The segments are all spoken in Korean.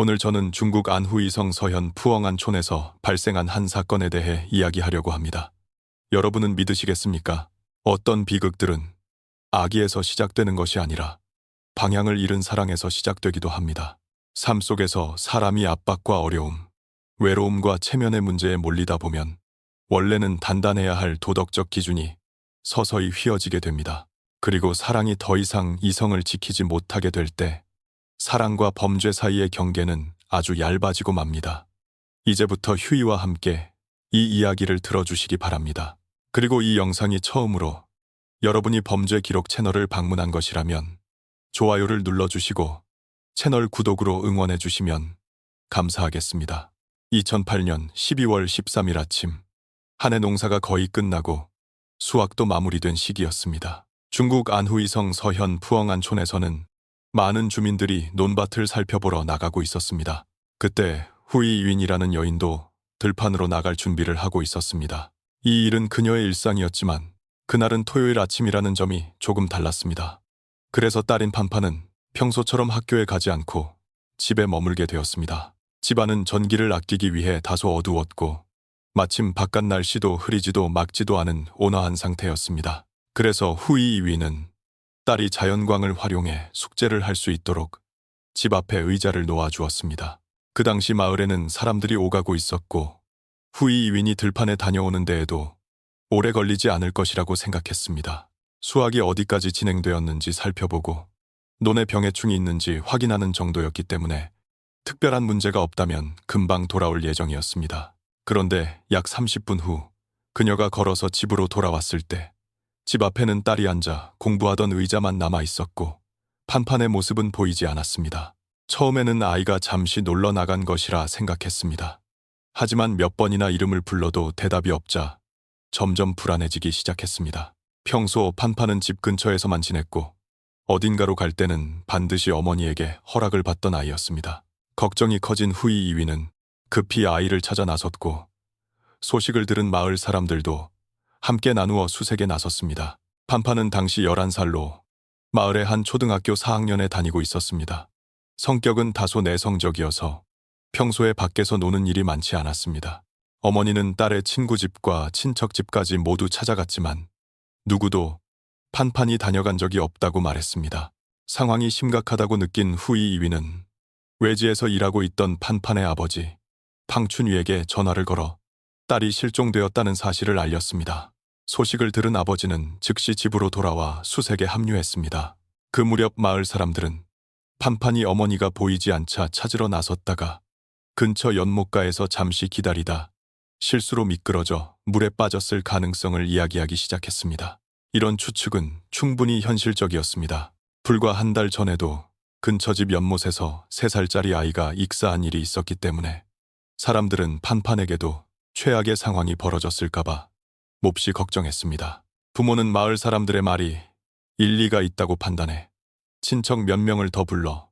오늘 저는 중국 안후이성 서현 푸엉안촌에서 발생한 한 사건에 대해 이야기하려고 합니다. 여러분은 믿으시겠습니까? 어떤 비극들은 아기에서 시작되는 것이 아니라 방향을 잃은 사랑에서 시작되기도 합니다. 삶 속에서 사람이 압박과 어려움, 외로움과 체면의 문제에 몰리다 보면 원래는 단단해야 할 도덕적 기준이 서서히 휘어지게 됩니다. 그리고 사랑이 더 이상 이성을 지키지 못하게 될 때 사랑과 범죄 사이의 경계는 아주 얇아지고 맙니다. 이제부터 휴이와 함께 이 이야기를 들어주시기 바랍니다. 그리고 이 영상이 처음으로 여러분이 범죄 기록 채널을 방문한 것이라면 좋아요를 눌러주시고 채널 구독으로 응원해 주시면 감사하겠습니다. 2008년 12월 13일 아침, 한 해 농사가 거의 끝나고 수확도 마무리된 시기였습니다. 중국 안후이성 서현 푸엉안촌에서는 많은 주민들이 논밭을 살펴보러 나가고 있었습니다. 그때 후이윈이라는 여인도 들판으로 나갈 준비를 하고 있었습니다. 이 일은 그녀의 일상이었지만 그날은 토요일 아침이라는 점이 조금 달랐습니다. 그래서 딸인 판판은 평소처럼 학교에 가지 않고 집에 머물게 되었습니다. 집안은 전기를 아끼기 위해 다소 어두웠고 마침 바깥 날씨도 흐리지도 맑지도 않은 온화한 상태였습니다. 그래서 후이윈은 딸이 자연광을 활용해 숙제를 할 수 있도록 집 앞에 의자를 놓아주었습니다. 그 당시 마을에는 사람들이 오가고 있었고 후이윈이 들판에 다녀오는 데에도 오래 걸리지 않을 것이라고 생각했습니다. 수확이 어디까지 진행되었는지 살펴보고 논에 병해충이 있는지 확인하는 정도였기 때문에 특별한 문제가 없다면 금방 돌아올 예정이었습니다. 그런데 약 30분 후 그녀가 걸어서 집으로 돌아왔을 때 집 앞에는 딸이 앉아 공부하던 의자만 남아 있었고 판판의 모습은 보이지 않았습니다. 처음에는 아이가 잠시 놀러 나간 것이라 생각했습니다. 하지만 몇 번이나 이름을 불러도 대답이 없자 점점 불안해지기 시작했습니다. 평소 판판은 집 근처에서만 지냈고 어딘가로 갈 때는 반드시 어머니에게 허락을 받던 아이였습니다. 걱정이 커진 후이이위는 급히 아이를 찾아 나섰고 소식을 들은 마을 사람들도 함께 나누어 수색에 나섰습니다. 판판은 당시 11살로 마을의 한 초등학교 4학년에 다니고 있었습니다. 성격은 다소 내성적이어서 평소에 밖에서 노는 일이 많지 않았습니다. 어머니는 딸의 친구 집과 친척 집까지 모두 찾아갔지만 누구도 판판이 다녀간 적이 없다고 말했습니다. 상황이 심각하다고 느낀 후이이위는 외지에서 일하고 있던 판판의 아버지 팡춘위에게 전화를 걸어 딸이 실종되었다는 사실을 알렸습니다. 소식을 들은 아버지는 즉시 집으로 돌아와 수색에 합류했습니다. 그 무렵 마을 사람들은 판판이 어머니가 보이지 않자 찾으러 나섰다가 근처 연못가에서 잠시 기다리다 실수로 미끄러져 물에 빠졌을 가능성을 이야기하기 시작했습니다. 이런 추측은 충분히 현실적이었습니다. 불과 한 달 전에도 근처 집 연못에서 3살짜리 아이가 익사한 일이 있었기 때문에 사람들은 판판에게도 최악의 상황이 벌어졌을까봐 몹시 걱정했습니다. 부모는 마을 사람들의 말이 일리가 있다고 판단해 친척 몇 명을 더 불러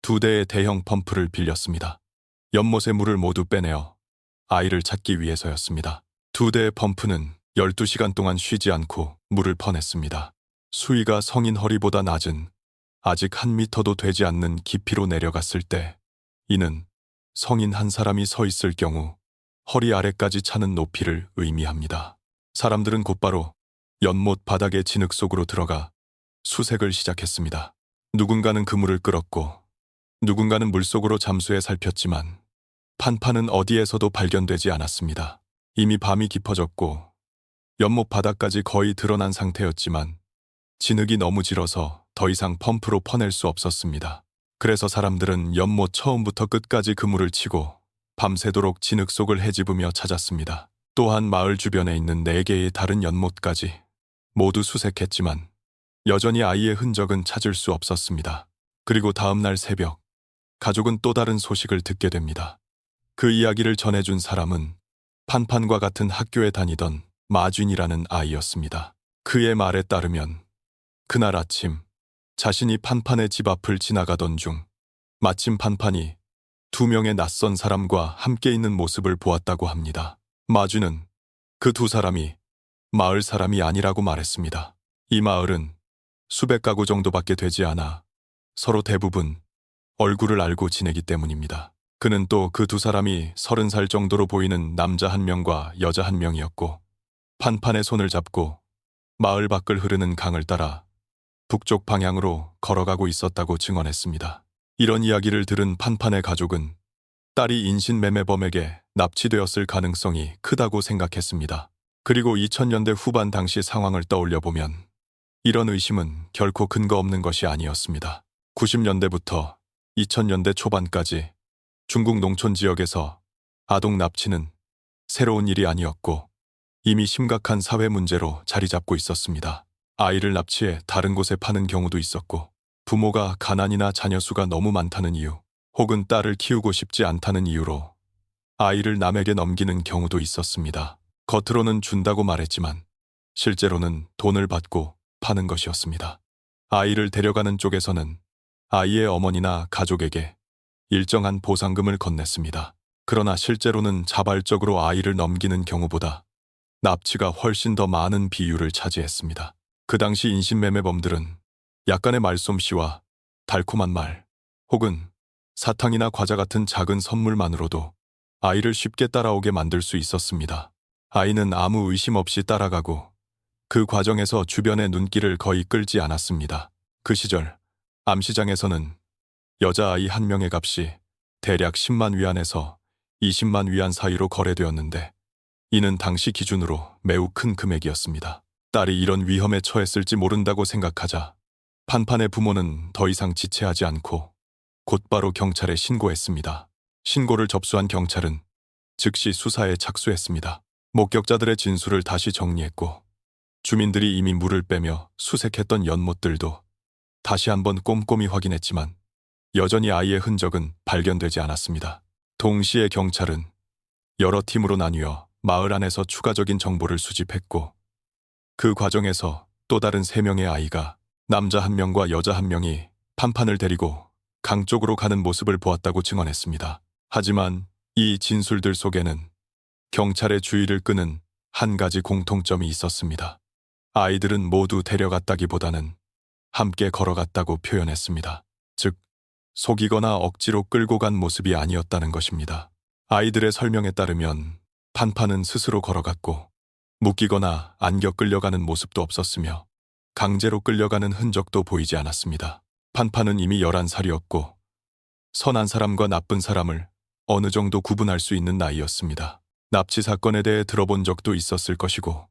2대의 대형 펌프를 빌렸습니다. 연못의 물을 모두 빼내어 아이를 찾기 위해서였습니다. 2대의 펌프는 12시간 동안 쉬지 않고 물을 퍼냈습니다. 수위가 성인 허리보다 낮은 아직 1미터도 되지 않는 깊이로 내려갔을 때 이는 성인 한 사람이 서 있을 경우 허리 아래까지 차는 높이를 의미합니다. 사람들은 곧바로 연못 바닥의 진흙 속으로 들어가 수색을 시작했습니다. 누군가는 그물을 끌었고 누군가는 물속으로 잠수해 살폈지만 판판은 어디에서도 발견되지 않았습니다. 이미 밤이 깊어졌고 연못 바닥까지 거의 드러난 상태였지만 진흙이 너무 질어서 더 이상 펌프로 퍼낼 수 없었습니다. 그래서 사람들은 연못 처음부터 끝까지 그물을 치고 밤새도록 진흙 속을 헤집으며 찾았습니다. 또한 마을 주변에 있는 4개의 다른 연못까지 모두 수색했지만 여전히 아이의 흔적은 찾을 수 없었습니다. 그리고 다음 날 새벽, 가족은 또 다른 소식을 듣게 됩니다. 그 이야기를 전해준 사람은 판판과 같은 학교에 다니던 마쥔이라는 아이였습니다. 그의 말에 따르면 그날 아침 자신이 판판의 집 앞을 지나가던 중 마침 판판이 2명의 낯선 사람과 함께 있는 모습을 보았다고 합니다. 마쥔은 그 2사람이 마을 사람이 아니라고 말했습니다. 이 마을은 수백 가구 정도밖에 되지 않아 서로 대부분 얼굴을 알고 지내기 때문입니다. 그는 또 그 두 사람이 30살 정도로 보이는 남자 한 명과 여자 한 명이었고 판판의 손을 잡고 마을 밖을 흐르는 강을 따라 북쪽 방향으로 걸어가고 있었다고 증언했습니다. 이런 이야기를 들은 판판의 가족은 딸이 인신매매범에게 납치되었을 가능성이 크다고 생각했습니다. 그리고 2000년대 후반 당시 상황을 떠올려보면 이런 의심은 결코 근거 없는 것이 아니었습니다. 90년대부터 2000년대 초반까지 중국 농촌 지역에서 아동 납치는 새로운 일이 아니었고 이미 심각한 사회 문제로 자리 잡고 있었습니다. 아이를 납치해 다른 곳에 파는 경우도 있었고 부모가 가난이나 자녀 수가 너무 많다는 이유 혹은 딸을 키우고 싶지 않다는 이유로 아이를 남에게 넘기는 경우도 있었습니다. 겉으로는 준다고 말했지만 실제로는 돈을 받고 파는 것이었습니다. 아이를 데려가는 쪽에서는 아이의 어머니나 가족에게 일정한 보상금을 건넸습니다. 그러나 실제로는 자발적으로 아이를 넘기는 경우보다 납치가 훨씬 더 많은 비율을 차지했습니다. 그 당시 인신매매범들은 약간의 말솜씨와 달콤한 말 혹은 사탕이나 과자 같은 작은 선물만으로도 아이를 쉽게 따라오게 만들 수 있었습니다. 아이는 아무 의심 없이 따라가고 그 과정에서 주변의 눈길을 거의 끌지 않았습니다. 그 시절 암시장에서는 여자아이 한 명의 값이 대략 10만 위안에서 20만 위안 사이로 거래되었는데 이는 당시 기준으로 매우 큰 금액이었습니다. 딸이 이런 위험에 처했을지 모른다고 생각하자 판판의 부모는 더 이상 지체하지 않고 곧바로 경찰에 신고했습니다. 신고를 접수한 경찰은 즉시 수사에 착수했습니다. 목격자들의 진술을 다시 정리했고 주민들이 이미 물을 빼며 수색했던 연못들도 다시 한번 꼼꼼히 확인했지만 여전히 아이의 흔적은 발견되지 않았습니다. 동시에 경찰은 여러 팀으로 나뉘어 마을 안에서 추가적인 정보를 수집했고 그 과정에서 또 다른 3명의 아이가 남자 1명과 여자 1명이 판판을 데리고 강 쪽으로 가는 모습을 보았다고 증언했습니다. 하지만 이 진술들 속에는 경찰의 주의를 끄는 한 가지 공통점이 있었습니다. 아이들은 모두 데려갔다기보다는 함께 걸어갔다고 표현했습니다. 즉, 속이거나 억지로 끌고 간 모습이 아니었다는 것입니다. 아이들의 설명에 따르면 판판은 스스로 걸어갔고 묶이거나 안겨 끌려가는 모습도 없었으며 강제로 끌려가는 흔적도 보이지 않았습니다. 판판은 이미 11살이었고 선한 사람과 나쁜 사람을 어느 정도 구분할 수 있는 나이였습니다. 납치 사건에 대해 들어본 적도 있었을 것이고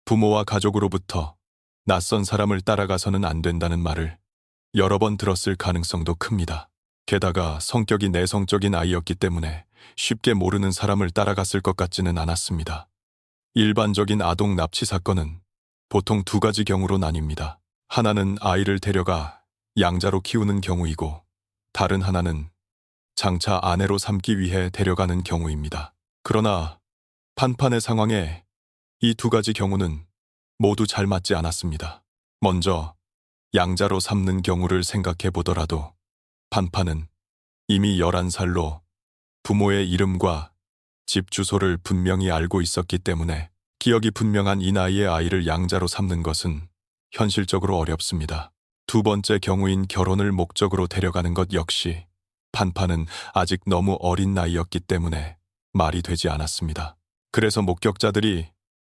부모와 가족으로부터 낯선 사람을 따라가서는 안 된다는 말을 여러 번 들었을 가능성도 큽니다. 게다가 성격이 내성적인 아이였기 때문에 쉽게 모르는 사람을 따라갔을 것 같지는 않았습니다. 일반적인 아동 납치 사건은 보통 2가지 경우로 나뉩니다. 하나는 아이를 데려가 양자로 키우는 경우이고 다른 하나는 장차 아내로 삼기 위해 데려가는 경우입니다. 그러나 판판의 상황에 이 2가지 경우는 모두 잘 맞지 않았습니다. 먼저 양자로 삼는 경우를 생각해 보더라도 판판은 이미 11살로 부모의 이름과 집 주소를 분명히 알고 있었기 때문에 기억이 분명한 이 나이의 아이를 양자로 삼는 것은 현실적으로 어렵습니다. 2번째 경우인 결혼을 목적으로 데려가는 것 역시 판판은 아직 너무 어린 나이였기 때문에 말이 되지 않았습니다. 그래서 목격자들이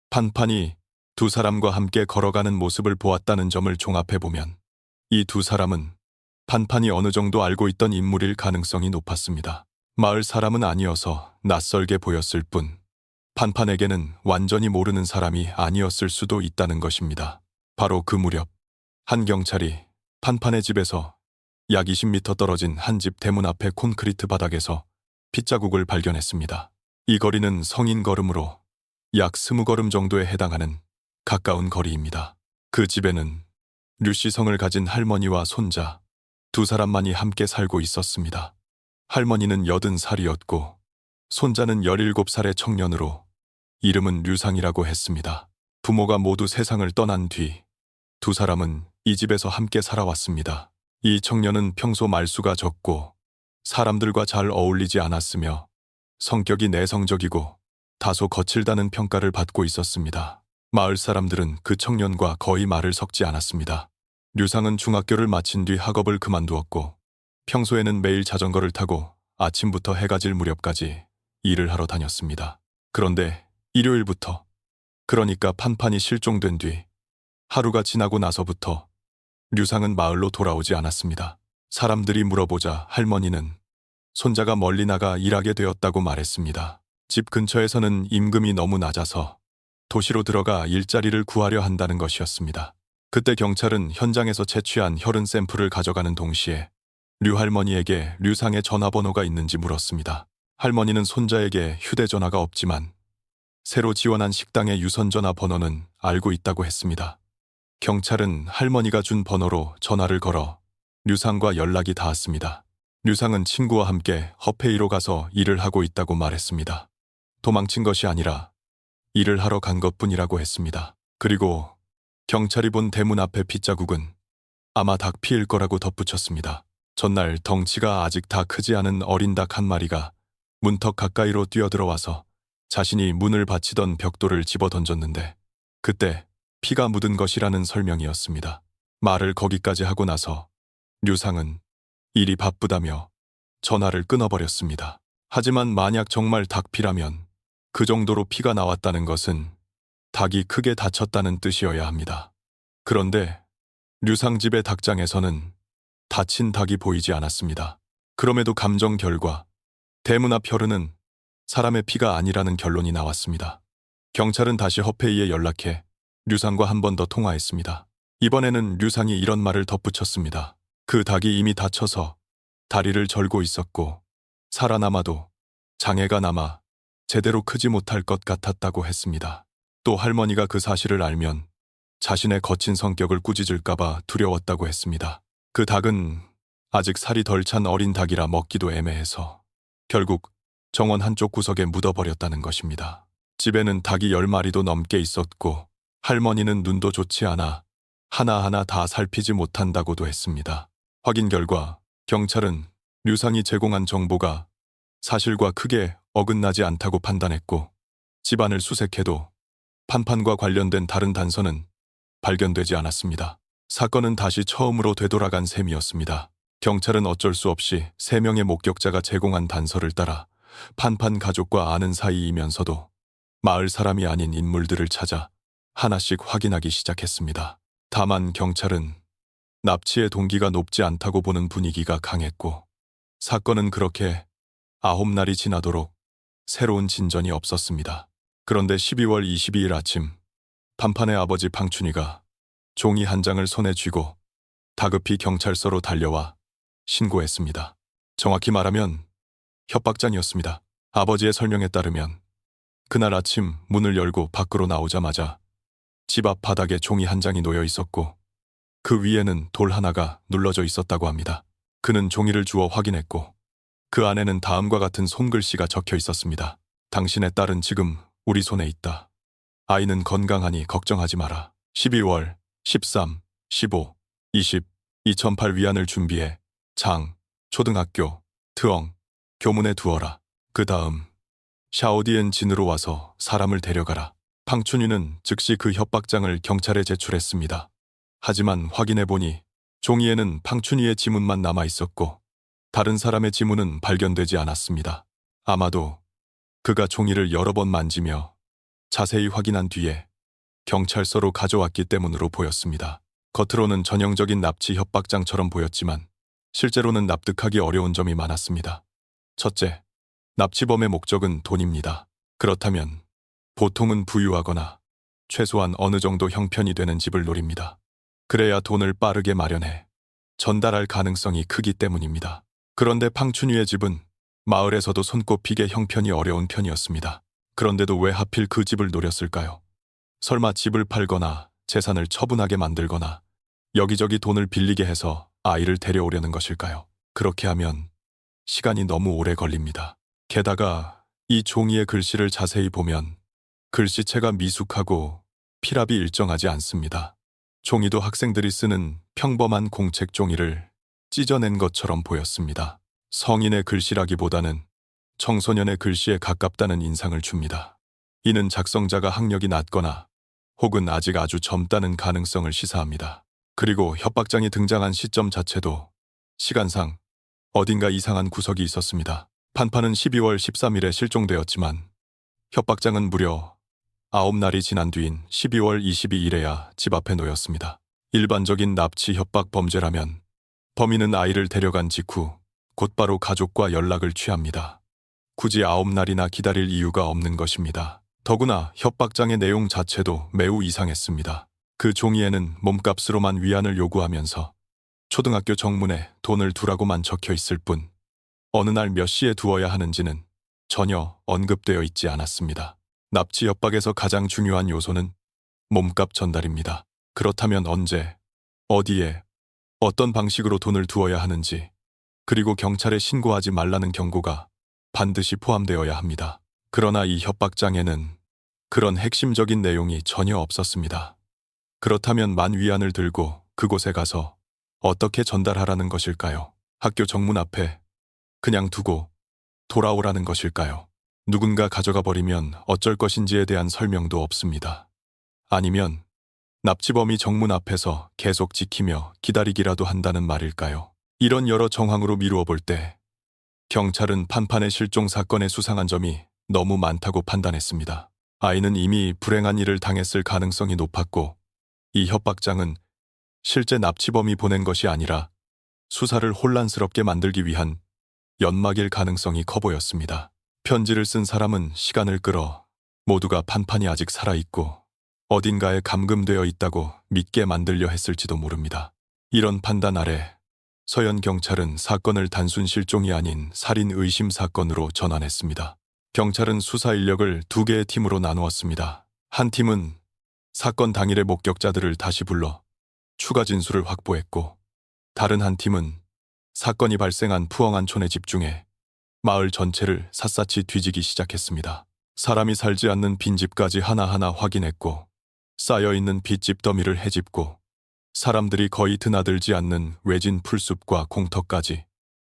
판판이 2 사람과 함께 걸어가는 모습을 보았다는 점을 종합해보면 이 2 사람은 판판이 어느 정도 알고 있던 인물일 가능성이 높았습니다. 마을 사람은 아니어서 낯설게 보였을 뿐 판판에게는 완전히 모르는 사람이 아니었을 수도 있다는 것입니다. 바로 그 무렵 한 경찰이 판판의 집에서 약 20m 떨어진 한 집 대문 앞의 콘크리트 바닥에서 핏자국을 발견했습니다. 이 거리는 성인 걸음으로 약 20걸음 정도에 해당하는 가까운 거리입니다. 그 집에는 류씨 성을 가진 할머니와 손자 2 사람만이 함께 살고 있었습니다. 할머니는 80살이었고 손자는 17살의 청년으로 이름은 류상이라고 했습니다. 부모가 모두 세상을 떠난 뒤 2 사람은 이 집에서 함께 살아왔습니다. 이 청년은 평소 말수가 적고 사람들과 잘 어울리지 않았으며 성격이 내성적이고 다소 거칠다는 평가를 받고 있었습니다. 마을 사람들은 그 청년과 거의 말을 섞지 않았습니다. 류상은 중학교를 마친 뒤 학업을 그만두었고 평소에는 매일 자전거를 타고 아침부터 해가 질 무렵까지 일을 하러 다녔습니다. 그런데 일요일부터, 그러니까 판판이 실종된 뒤 하루가 지나고 나서부터 류상은 마을로 돌아오지 않았습니다. 사람들이 물어보자 할머니는 손자가 멀리 나가 일하게 되었다고 말했습니다. 집 근처에서는 임금이 너무 낮아서 도시로 들어가 일자리를 구하려 한다는 것이었습니다. 그때 경찰은 현장에서 채취한 혈흔 샘플을 가져가는 동시에 류 할머니에게 류상의 전화번호가 있는지 물었습니다. 할머니는 손자에게 휴대전화가 없지만 새로 지원한 식당의 유선전화 번호는 알고 있다고 했습니다. 경찰은 할머니가 준 번호로 전화를 걸어 류상과 연락이 닿았습니다. 류상은 친구와 함께 허페이로 가서 일을 하고 있다고 말했습니다. 도망친 것이 아니라 일을 하러 간 것뿐이라고 했습니다. 그리고 경찰이 본 대문 앞의 빗자국은 아마 닭피일 거라고 덧붙였습니다. 전날 덩치가 아직 다 크지 않은 어린 닭 한 마리가 문턱 가까이로 뛰어들어와서 자신이 문을 받치던 벽돌을 집어 던졌는데 그때 피가 묻은 것이라는 설명이었습니다. 말을 거기까지 하고 나서 류상은 일이 바쁘다며 전화를 끊어버렸습니다. 하지만 만약 정말 닭피라면 그 정도로 피가 나왔다는 것은 닭이 크게 다쳤다는 뜻이어야 합니다. 그런데 류상 집의 닭장에서는 다친 닭이 보이지 않았습니다. 그럼에도 감정 결과 대문 앞 혈흔은 사람의 피가 아니라는 결론이 나왔습니다. 경찰은 다시 허페이에 연락해 류상과 한 번 더 통화했습니다. 이번에는 류상이 이런 말을 덧붙였습니다. 그 닭이 이미 다쳐서 다리를 절고 있었고 살아남아도 장애가 남아 제대로 크지 못할 것 같았다고 했습니다. 또 할머니가 그 사실을 알면 자신의 거친 성격을 꾸짖을까봐 두려웠다고 했습니다. 그 닭은 아직 살이 덜 찬 어린 닭이라 먹기도 애매해서 결국 정원 한쪽 구석에 묻어버렸다는 것입니다. 집에는 닭이 10마리도 넘게 있었고 할머니는 눈도 좋지 않아 하나하나 다 살피지 못한다고도 했습니다. 확인 결과 경찰은 류상이 제공한 정보가 사실과 크게 어긋나지 않다고 판단했고 집안을 수색해도 판판과 관련된 다른 단서는 발견되지 않았습니다. 사건은 다시 처음으로 되돌아간 셈이었습니다. 경찰은 어쩔 수 없이 3명의 목격자가 제공한 단서를 따라 판판 가족과 아는 사이이면서도 마을 사람이 아닌 인물들을 찾아 하나씩 확인하기 시작했습니다. 다만 경찰은 납치의 동기가 높지 않다고 보는 분위기가 강했고 사건은 그렇게 9날이 지나도록 새로운 진전이 없었습니다. 그런데 12월 22일 아침 판판의 아버지 방춘이가 종이 한 장을 손에 쥐고 다급히 경찰서로 달려와 신고했습니다. 정확히 말하면 협박장이었습니다. 아버지의 설명에 따르면 그날 아침 문을 열고 밖으로 나오자마자 집 앞 바닥에 종이 한 장이 놓여 있었고 그 위에는 돌 하나가 눌러져 있었다고 합니다. 그는 종이를 주워 확인했고 그 안에는 다음과 같은 손글씨가 적혀 있었습니다. 당신의 딸은 지금 우리 손에 있다. 아이는 건강하니 걱정하지 마라. 12월 13, 15, 20, 2008 위안을 준비해 장, 초등학교, 트엉, 교문에 두어라. 그 다음 샤오디엔 진으로 와서 사람을 데려가라. 팡춘이는 즉시 그 협박장을 경찰에 제출했습니다. 하지만 확인해보니 종이에는 팡춘이의 지문만 남아 있었고 다른 사람의 지문은 발견되지 않았습니다. 아마도 그가 종이를 여러 번 만지며 자세히 확인한 뒤에 경찰서로 가져왔기 때문으로 보였습니다. 겉으로는 전형적인 납치 협박장처럼 보였지만 실제로는 납득하기 어려운 점이 많았습니다. 첫째, 납치범의 목적은 돈입니다. 그렇다면 보통은 부유하거나 최소한 어느 정도 형편이 되는 집을 노립니다. 그래야 돈을 빠르게 마련해 전달할 가능성이 크기 때문입니다. 그런데 팡춘이의 집은 마을에서도 손꼽히게 형편이 어려운 편이었습니다. 그런데도 왜 하필 그 집을 노렸을까요? 설마 집을 팔거나 재산을 처분하게 만들거나 여기저기 돈을 빌리게 해서 아이를 데려오려는 것일까요? 그렇게 하면 시간이 너무 오래 걸립니다. 게다가 이 종이의 글씨를 자세히 보면 글씨체가 미숙하고 필압이 일정하지 않습니다. 종이도 학생들이 쓰는 평범한 공책 종이를 찢어낸 것처럼 보였습니다. 성인의 글씨라기보다는 청소년의 글씨에 가깝다는 인상을 줍니다. 이는 작성자가 학력이 낮거나 혹은 아직 아주 젊다는 가능성을 시사합니다. 그리고 협박장이 등장한 시점 자체도 시간상 어딘가 이상한 구석이 있었습니다. 판판은 12월 13일에 실종되었지만 협박장은 무려 9날이 지난 뒤인 12월 22일에야 집 앞에 놓였습니다. 일반적인 납치 협박 범죄라면 범인은 아이를 데려간 직후 곧바로 가족과 연락을 취합니다. 굳이 9날이나 기다릴 이유가 없는 것입니다. 더구나 협박장의 내용 자체도 매우 이상했습니다. 그 종이에는 몸값으로만 위안을 요구하면서 초등학교 정문에 돈을 두라고만 적혀 있을 뿐 어느 날 몇 시에 두어야 하는지는 전혀 언급되어 있지 않았습니다. 납치 협박에서 가장 중요한 요소는 몸값 전달입니다. 그렇다면 언제, 어디에, 어떤 방식으로 돈을 두어야 하는지, 그리고 경찰에 신고하지 말라는 경고가 반드시 포함되어야 합니다. 그러나 이 협박장에는 그런 핵심적인 내용이 전혀 없었습니다. 그렇다면 만 위안을 들고 그곳에 가서 어떻게 전달하라는 것일까요? 학교 정문 앞에 그냥 두고 돌아오라는 것일까요? 누군가 가져가 버리면 어쩔 것인지에 대한 설명도 없습니다. 아니면 납치범이 정문 앞에서 계속 지키며 기다리기라도 한다는 말일까요? 이런 여러 정황으로 미루어 볼 때 경찰은 판판의 실종 사건의 수상한 점이 너무 많다고 판단했습니다. 아이는 이미 불행한 일을 당했을 가능성이 높았고 이 협박장은 실제 납치범이 보낸 것이 아니라 수사를 혼란스럽게 만들기 위한 연막일 가능성이 커 보였습니다. 편지를 쓴 사람은 시간을 끌어 모두가 판판이 아직 살아있고 어딘가에 감금되어 있다고 믿게 만들려 했을지도 모릅니다. 이런 판단 아래 서현 경찰은 사건을 단순 실종이 아닌 살인 의심 사건으로 전환했습니다. 경찰은 수사 인력을 두 개의 팀으로 나누었습니다. 한 팀은 사건 당일의 목격자들을 다시 불러 추가 진술을 확보했고 다른 한 팀은 사건이 발생한 푸엉안촌에 집중해 마을 전체를 샅샅이 뒤지기 시작했습니다. 사람이 살지 않는 빈집까지 하나하나 확인했고 쌓여있는 빚집 더미를 헤집고 사람들이 거의 드나들지 않는 외진 풀숲과 공터까지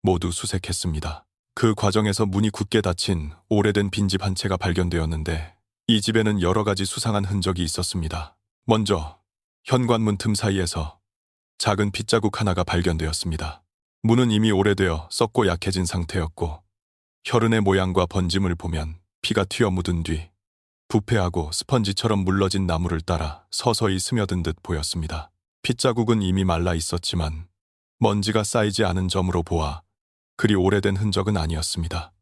모두 수색했습니다. 그 과정에서 문이 굳게 닫힌 오래된 빈집 한 채가 발견되었는데 이 집에는 여러 가지 수상한 흔적이 있었습니다. 먼저 현관문 틈 사이에서 작은 핏자국 하나가 발견되었습니다. 문은 이미 오래되어 썩고 약해진 상태였고 혈흔의 모양과 번짐을 보면 피가 튀어 묻은 뒤 부패하고 스펀지처럼 물러진 나무를 따라 서서히 스며든 듯 보였습니다. 핏자국은 이미 말라 있었지만 먼지가 쌓이지 않은 점으로 보아 그리 오래된 흔적은 아니었습니다.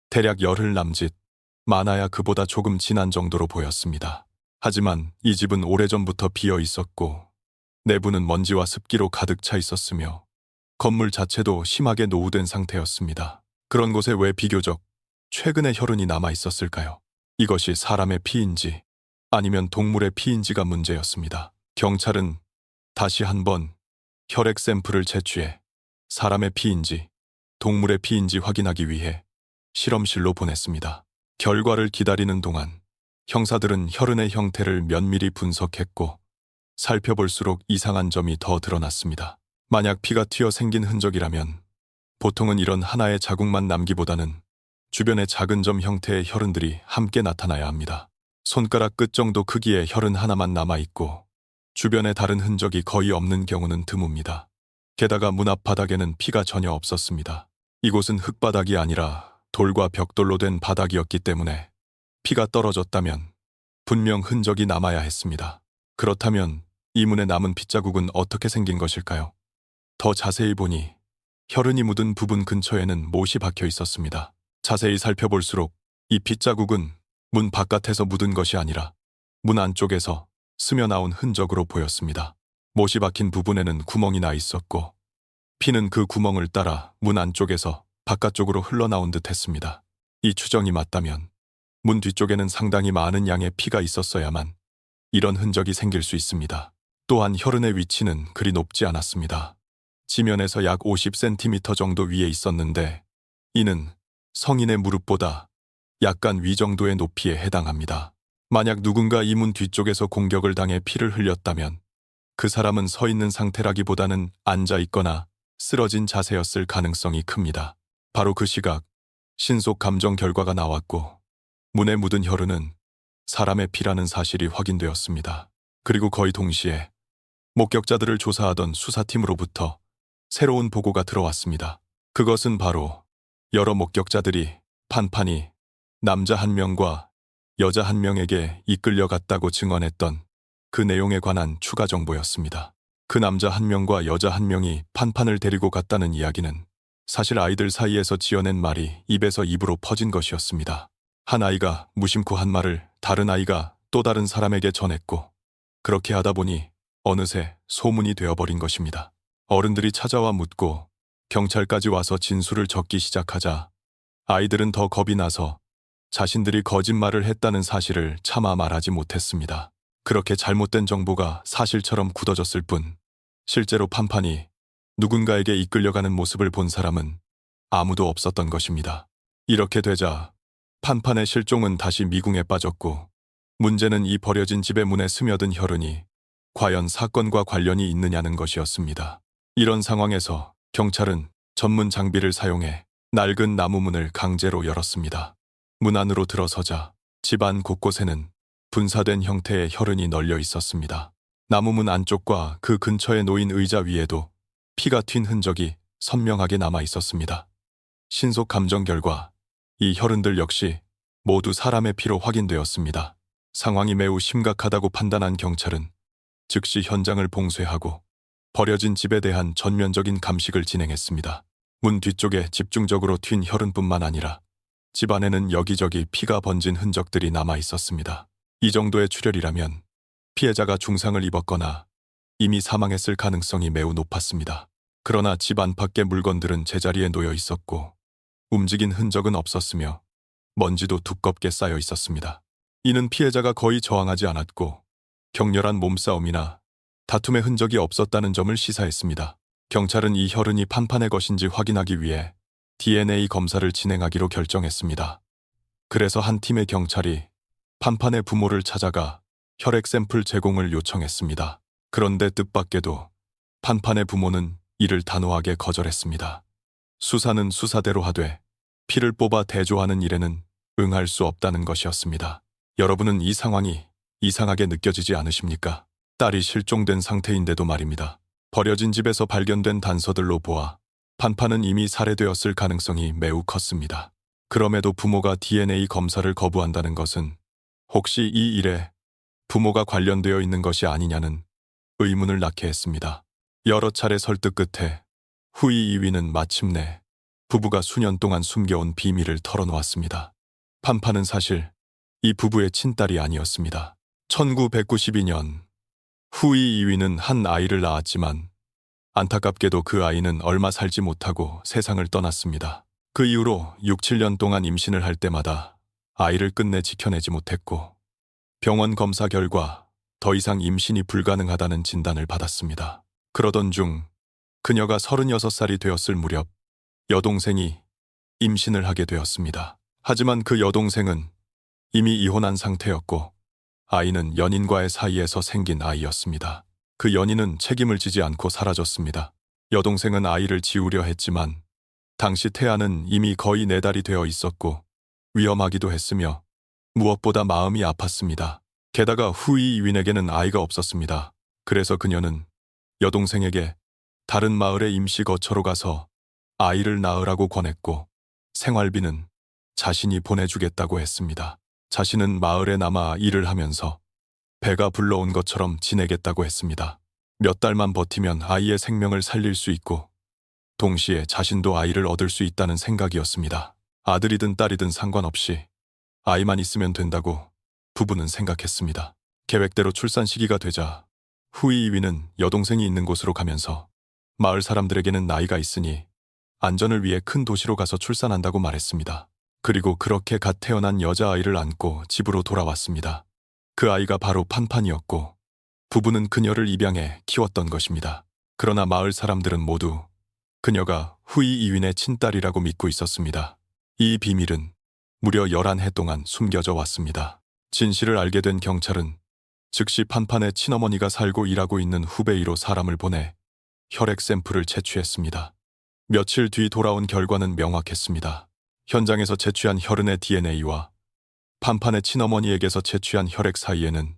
대략 열흘 남짓, 많아야 그보다 조금 지난 정도로 보였습니다. 하지만 이 집은 오래전부터 비어 있었고 내부는 먼지와 습기로 가득 차 있었으며 건물 자체도 심하게 노후된 상태였습니다. 그런 곳에 왜 비교적 최근의 혈흔이 남아 있었을까요? 이것이 사람의 피인지 아니면 동물의 피인지가 문제였습니다. 경찰은 다시 한번 혈액 샘플을 채취해 사람의 피인지 동물의 피인지 확인하기 위해 실험실로 보냈습니다. 결과를 기다리는 동안 형사들은 혈흔의 형태를 면밀히 분석했고 살펴볼수록 이상한 점이 더 드러났습니다. 만약 피가 튀어 생긴 흔적이라면 보통은 이런 하나의 자국만 남기보다는 주변의 작은 점 형태의 혈흔들이 함께 나타나야 합니다. 손가락 끝 정도 크기의 혈흔 하나만 남아있고 주변에 다른 흔적이 거의 없는 경우는 드뭅니다. 게다가 문 앞 바닥에는 피가 전혀 없었습니다. 이곳은 흙바닥이 아니라 돌과 벽돌로 된 바닥이었기 때문에 피가 떨어졌다면 분명 흔적이 남아야 했습니다. 그렇다면 이 문에 남은 핏자국은 어떻게 생긴 것일까요? 더 자세히 보니 혈흔이 묻은 부분 근처에는 못이 박혀 있었습니다. 자세히 살펴볼수록 이 핏자국은 문 바깥에서 묻은 것이 아니라 문 안쪽에서 스며나온 흔적으로 보였습니다. 못이 박힌 부분에는 구멍이 나 있었고 피는 그 구멍을 따라 문 안쪽에서 바깥쪽으로 흘러나온 듯 했습니다. 이 추정이 맞다면 문 뒤쪽에는 상당히 많은 양의 피가 있었어야만 이런 흔적이 생길 수 있습니다. 또한 혈흔의 위치는 그리 높지 않았습니다. 지면에서 약 50cm 정도 위에 있었는데 이는 성인의 무릎보다 약간 위 정도의 높이에 해당합니다. 만약 누군가 이 문 뒤쪽에서 공격을 당해 피를 흘렸다면 그 사람은 서 있는 상태라기보다는 앉아 있거나 쓰러진 자세였을 가능성이 큽니다. 바로 그 시각 신속 감정 결과가 나왔고 문에 묻은 혈흔은 사람의 피라는 사실이 확인되었습니다. 그리고 거의 동시에 목격자들을 조사하던 수사팀으로부터 새로운 보고가 들어왔습니다. 그것은 바로 여러 목격자들이 판판이 남자 한 명과 여자 한 명에게 이끌려갔다고 증언했던 그 내용에 관한 추가 정보였습니다. 그 남자 한 명과 여자 한 명이 판판을 데리고 갔다는 이야기는 사실 아이들 사이에서 지어낸 말이 입에서 입으로 퍼진 것이었습니다. 한 아이가 무심코 한 말을 다른 아이가 또 다른 사람에게 전했고, 그렇게 하다 보니 어느새 소문이 되어버린 것입니다. 어른들이 찾아와 묻고 경찰까지 와서 진술을 적기 시작하자 아이들은 더 겁이 나서 자신들이 거짓말을 했다는 사실을 차마 말하지 못했습니다. 그렇게 잘못된 정보가 사실처럼 굳어졌을 뿐 실제로 판판이 누군가에게 이끌려가는 모습을 본 사람은 아무도 없었던 것입니다. 이렇게 되자 판판의 실종은 다시 미궁에 빠졌고, 문제는 이 버려진 집의 문에 스며든 혈흔이 과연 사건과 관련이 있느냐는 것이었습니다. 이런 상황에서 경찰은 전문 장비를 사용해 낡은 나무 문을 강제로 열었습니다. 문 안으로 들어서자 집안 곳곳에는 분사된 형태의 혈흔이 널려 있었습니다. 나무 문 안쪽과 그 근처에 놓인 의자 위에도 피가 튄 흔적이 선명하게 남아 있었습니다. 신속 감정 결과 이 혈흔들 역시 모두 사람의 피로 확인되었습니다. 상황이 매우 심각하다고 판단한 경찰은 즉시 현장을 봉쇄하고 버려진 집에 대한 전면적인 감식을 진행했습니다. 문 뒤쪽에 집중적으로 튄 혈흔뿐만 아니라 집 안에는 여기저기 피가 번진 흔적들이 남아 있었습니다. 이 정도의 출혈이라면 피해자가 중상을 입었거나 이미 사망했을 가능성이 매우 높았습니다. 그러나 집 안팎의 물건들은 제자리에 놓여 있었고 움직인 흔적은 없었으며 먼지도 두껍게 쌓여 있었습니다. 이는 피해자가 거의 저항하지 않았고 격렬한 몸싸움이나 다툼의 흔적이 없었다는 점을 시사했습니다. 경찰은 이 혈흔이 판판의 것인지 확인하기 위해 DNA 검사를 진행하기로 결정했습니다. 그래서 한 팀의 경찰이 판판의 부모를 찾아가 혈액 샘플 제공을 요청했습니다. 그런데 뜻밖에도 판판의 부모는 이를 단호하게 거절했습니다. 수사는 수사대로 하되 피를 뽑아 대조하는 일에는 응할 수 없다는 것이었습니다. 여러분은 이 상황이 이상하게 느껴지지 않으십니까? 딸이 실종된 상태인데도 말입니다. 버려진 집에서 발견된 단서들로 보아 판판은 이미 살해되었을 가능성이 매우 컸습니다. 그럼에도 부모가 DNA 검사를 거부한다는 것은 혹시 이 일에 부모가 관련되어 있는 것이 아니냐는 의문을 낳게 했습니다. 여러 차례 설득 끝에 후이 2위는 마침내 부부가 수년 동안 숨겨온 비밀을 털어놓았습니다. 판판은 사실 이 부부의 친딸이 아니었습니다. 1992년 후이 2위는 한 아이를 낳았지만 안타깝게도 그 아이는 얼마 살지 못하고 세상을 떠났습니다. 그 이후로 6, 7년 동안 임신을 할 때마다 아이를 끝내 지켜내지 못했고 병원 검사 결과 더 이상 임신이 불가능하다는 진단을 받았습니다. 그러던 중 그녀가 36살이 되었을 무렵 여동생이 임신을 하게 되었습니다. 하지만 그 여동생은 이미 이혼한 상태였고 아이는 연인과의 사이에서 생긴 아이였습니다. 그 연인은 책임을 지지 않고 사라졌습니다. 여동생은 아이를 지우려 했지만 당시 태아는 이미 거의 4달이 되어 있었고 위험하기도 했으며 무엇보다 마음이 아팠습니다. 게다가 후이 이윈에게는 아이가 없었습니다. 그래서 그녀는 여동생에게 다른 마을의 임시 거처로 가서 아이를 낳으라고 권했고 생활비는 자신이 보내주겠다고 했습니다. 자신은 마을에 남아 일을 하면서 배가 불러온 것처럼 지내겠다고 했습니다. 몇 달만 버티면 아이의 생명을 살릴 수 있고 동시에 자신도 아이를 얻을 수 있다는 생각이었습니다. 아들이든 딸이든 상관없이 아이만 있으면 된다고 부부는 생각했습니다. 계획대로 출산 시기가 되자 후이 이위는 여동생이 있는 곳으로 가면서 마을 사람들에게는 나이가 있으니 안전을 위해 큰 도시로 가서 출산한다고 말했습니다. 그리고 그렇게 갓 태어난 여자아이를 안고 집으로 돌아왔습니다. 그 아이가 바로 판판이었고 부부는 그녀를 입양해 키웠던 것입니다. 그러나 마을 사람들은 모두 그녀가 후이 이윈의 친딸이라고 믿고 있었습니다. 이 비밀은 무려 11해 동안 숨겨져 왔습니다. 진실을 알게 된 경찰은 즉시 판판의 친어머니가 살고 일하고 있는 후베이로 사람을 보내 혈액 샘플을 채취했습니다. 며칠 뒤 돌아온 결과는 명확했습니다. 현장에서 채취한 혈흔의 DNA와 판판의 친어머니에게서 채취한 혈액 사이에는